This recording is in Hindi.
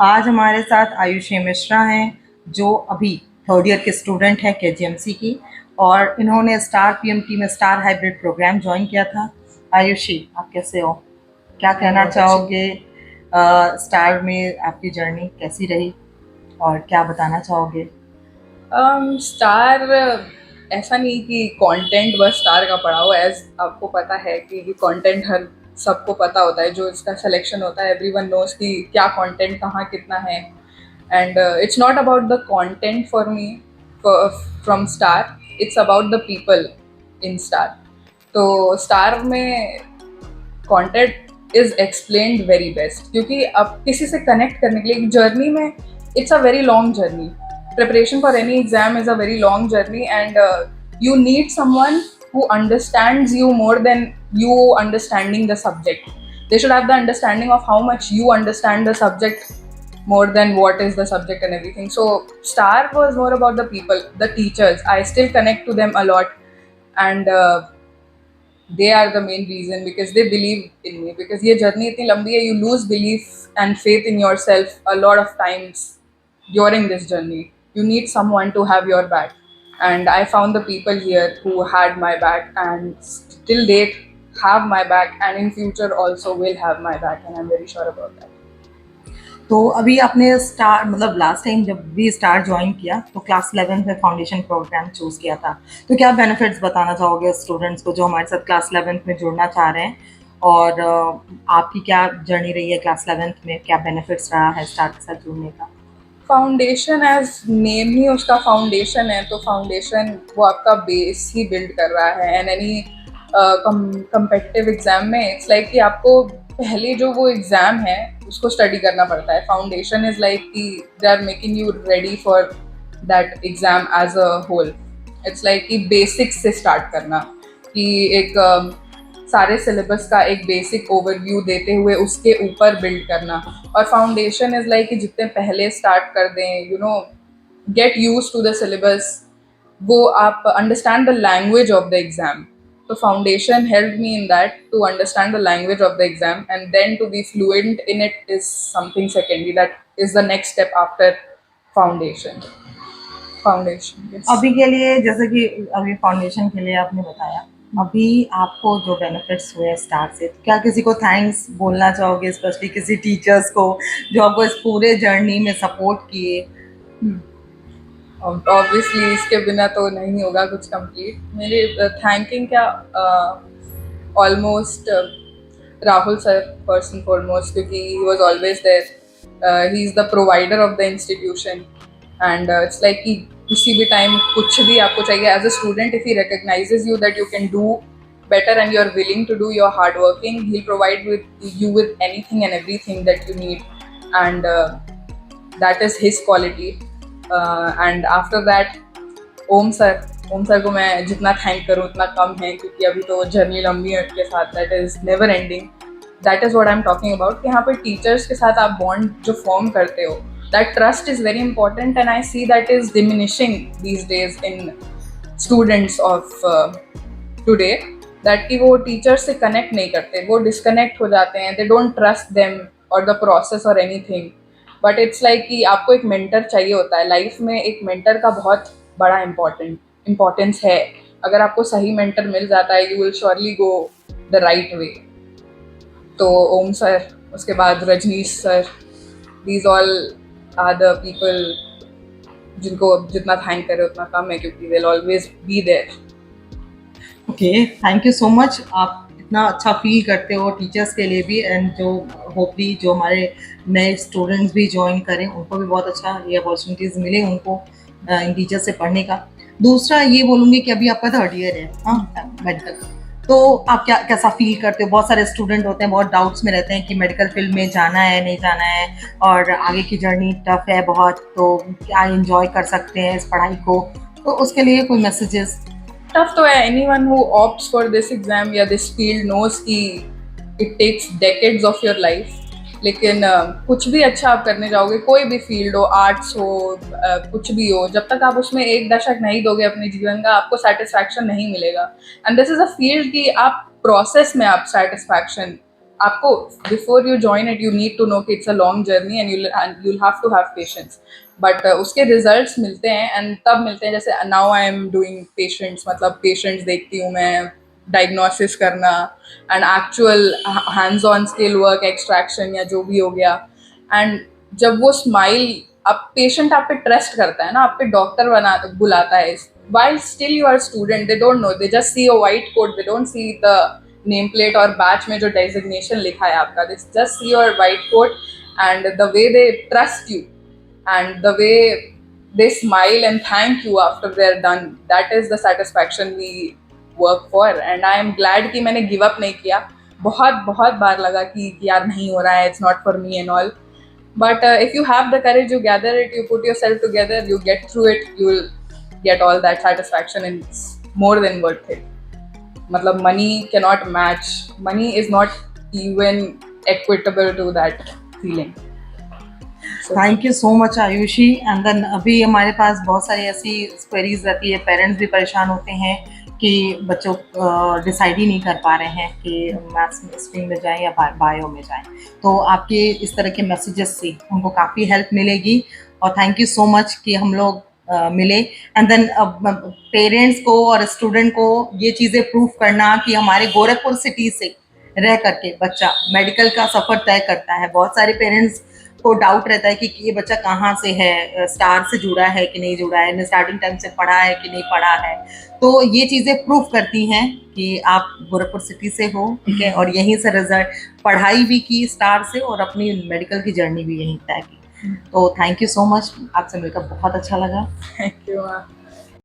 आज हमारे साथ आयुषी मिश्रा हैं, जो अभी थर्ड ईयर के स्टूडेंट हैं केजीएमसी की, और इन्होंने स्टार पीएमटी में स्टार हाइब्रिड प्रोग्राम ज्वाइन किया था। आयुषी, आप कैसे हो? क्या मैं कहना बहुत अच्छी चाहोगे? स्टार में आपकी जर्नी कैसी रही और क्या बताना चाहोगे? स्टार ऐसा नहीं कि कंटेंट बस स्टार का पड़ा हो। एज आपको पता है कि कंटेंट हर सबको पता होता है, जो इसका सिलेक्शन होता है एवरीवन नोज कि क्या कंटेंट कहाँ कितना है। And it's not about the content for me from star, it's about the people in star. तो स्टार में content is explained very best, क्योंकि अब किसी से कनेक्ट करने के लिए जर्नी में it's a very long journey. Preparation for any exam is a very long journey, and you need someone who understands you more than you understanding the subject. They should have the understanding of how much you understand the subject more than what is the subject and everything. So star was more about the people, the teachers. I still connect to them a lot, and they are the main reason because they believe in me. Because ये journey इतनी लंबी है, you lose belief and faith in yourself a lot of times during this journey. You need someone to have your back, and I found the people here who had my back and still date have my back, and in future also will have my back, and I'm very sure about that. तो अभी आपने स्टार मतलब लास्ट टाइम जब भी स्टार ज्वाइन किया तो क्लास 11 में फाउंडेशन प्रोग्राम चूज़ किया था। तो क्या बेनिफिट्स बताना चाहोगे स्टूडेंट्स को जो हमारे साथ क्लास 11 में जुड़ना चाह रहे हैं? और आपकी क्या जर्नी रही है क्लास 11 में? क्या बेनिफिट्स रहा है स्टार के साथ जुड़ने का? फाउंडेशन एज नेम ही उसका फाउंडेशन है, तो फाउंडेशन वो आपका बेस ही बिल्ड कर रहा है। एंड एनी कम्पिटिटिव एग्जाम में इट्स लाइक कि आपको पहले जो वो एग्जाम है उसको स्टडी करना पड़ता है। फाउंडेशन इज लाइक कि they are making you ready for that exam as a whole. It's like कि बेसिक्स से स्टार्ट करना, कि एक सारे सिलेबस का एक बेसिक ओवरव्यू देते हुए उसके ऊपर बिल्ड करना। और फाउंडेशन इज लाइक कि जितने पहले स्टार्ट कर दें, you know, get use to the syllabus, वो आप understand the language of the exam. तो foundation help me in that to understand the language of the exam, and then to be fluent in it is something secondary, that is the next step after foundation. Foundation, yes. अभी के लिए जैसे कि अभी फाउंडेशन के लिए आपने बताया, अभी आपको जो बेनिफिट्स हुए स्टार से, तो क्या किसी को थैंक्स बोलना चाहोगे, स्पेशली किसी टीचर्स को जो आपको इस पूरे जर्नी में सपोर्ट किए? ऑब्वियसली इसके बिना तो नहीं होगा कुछ कंप्लीट। मेरे थैंकिंग क्या, almost Rahul sir first and foremost, क्योंकि he was always there. He is the provider of the institution. And it's like कि किसी भी टाइम कुछ भी आपको चाहिए as a student, if he recognizes you that you can do better and you're willing to do your hard working, he'll provide with you with anything and everything that you need. And that is his quality. And after that, Om sir, Om sir को मैं जितना थैंक करूँ उतना कम है, क्योंकि अभी तो जर्नी लंबी है उनके साथ, that is never ending. That is what I am talking about, कि यहाँ पे टीचर्स के साथ आप बॉन्ड जो फॉर्म करते हो, that trust is very important, and I see that is diminishing these days in students of today. That कि वो टीचर से कनेक्ट नहीं करते, वो डिस्कनेक्ट हो जाते हैं, दे डोंट ट्रस्ट देम और द प्रोसेस और एनीथिंग। बट इट्स लाइक कि आपको एक मेंटर चाहिए होता है लाइफ में। एक मेंटर का बहुत बड़ा इम्पोर्टेंस है। अगर आपको सही मेंटर मिल जाता है, you will surely go the right way. तो ओम सर, उसके बाद Rajneesh sir, these all are the people जिनको जितना थैंक करे उतना कम है, क्योंकि they will always be there. Okay, thank you so much. आप इतना अच्छा फील करते हो टीचर्स के लिए भी, एंड जो होपली जो हमारे नए स्टूडेंट्स भी ज्वाइन करें उनको भी बहुत अच्छा ये अपॉर्चुनिटीज़ मिले उनको इन टीचर्स से पढ़ने का। दूसरा ये बोलूँगी कि अभी आपका थर्ड ईयर है, हाँ, मेडिकल। तो आप क्या कैसा फील करते हो? बहुत सारे स्टूडेंट होते हैं, बहुत डाउट्स में रहते हैं कि मेडिकल फील्ड में जाना है नहीं जाना है, और आगे की जर्नी टफ है बहुत, तो क्या एंजॉय कर सकते हैं इस पढ़ाई को? तो उसके लिए कोई मैसेजेस? टफ तो है। Anyone who opts for this exam या दिस फील्ड नोज कि it takes decades of your life. लेकिन कुछ भी अच्छा आप करने जाओगे, कोई भी फील्ड हो, आर्ट्स हो, कुछ भी हो, जब तक आप उसमें एक दशक नहीं दोगे अपने जीवन का, आपको सेटिस्फैक्शन नहीं मिलेगा। And this is a field कि आप प्रोसेस में आप सेटिस्फैक्शन आपको before you join it you need to know कि it's a long journey and you'll have to have patience. But उसके रिजल्ट्स मिलते हैं एंड तब मिलते हैं जैसे now I am doing patients, मतलब पेशेंट्स देखती हूँ मैं, डायग्नोसिस करना and actual hands on skill work, extraction या जो भी हो गया. एंड जब वो स्माइल, अब पेशेंट आप पे ट्रस्ट करता है ना, आप पे डॉक्टर बना बुलाता है, while still you are a student, they don't know, they just see a white coat, they don't see the name plate और बैच में जो डेजिग्नेशन लिखा है आपका, this just see your white coat and the way they trust you and the way they smile and thank you after they are done, that is the satisfaction we work for. And I am glad कि मैंने गिव अप नहीं किया. बहुत बहुत बार लगा कि यार नहीं हो रहा है, it's not for me and all. But if you have the courage, you gather it, you put yourself together, you get through it, you will get all that satisfaction and it's more than worth it. मतलब money cannot match, money is not even equitable to that feeling. So, thank you so much Ayushi. And then अभी हमारे पास बहुत सारी ऐसी क्वेरीज रहती है, पेरेंट्स भी परेशान होते हैं कि बच्चों डिसाइड ही नहीं कर पा रहे हैं कि मैथ्स में स्ट्रीम में जाएं या बायो में जाएं. तो आपके इस तरह के मैसेजेस से उनको काफ़ी हेल्प मिलेगी. और थैंक यू सो मच कि हम लोग मिले. एंड देन पेरेंट्स को और स्टूडेंट को ये चीज़ें प्रूव करना कि हमारे गोरखपुर सिटी से रह करके बच्चा मेडिकल का सफ़र तय करता है. बहुत सारे पेरेंट्स को डाउट रहता है कि ये बच्चा कहाँ से है, स्टार से जुड़ा है कि नहीं जुड़ा है, स्टार्टिंग टाइम से पढ़ा है कि नहीं पढ़ा है. तो ये चीज़ें प्रूव करती हैं कि आप गोरखपुर सिटी से हो, ठीक है, और यहीं से रिजल्ट पढ़ाई भी की स्टार से और अपनी मेडिकल की जर्नी भी यहीं तय की. तो थैंक यू सो मच, आपसे मिलकर बहुत अच्छा लगा. thank you.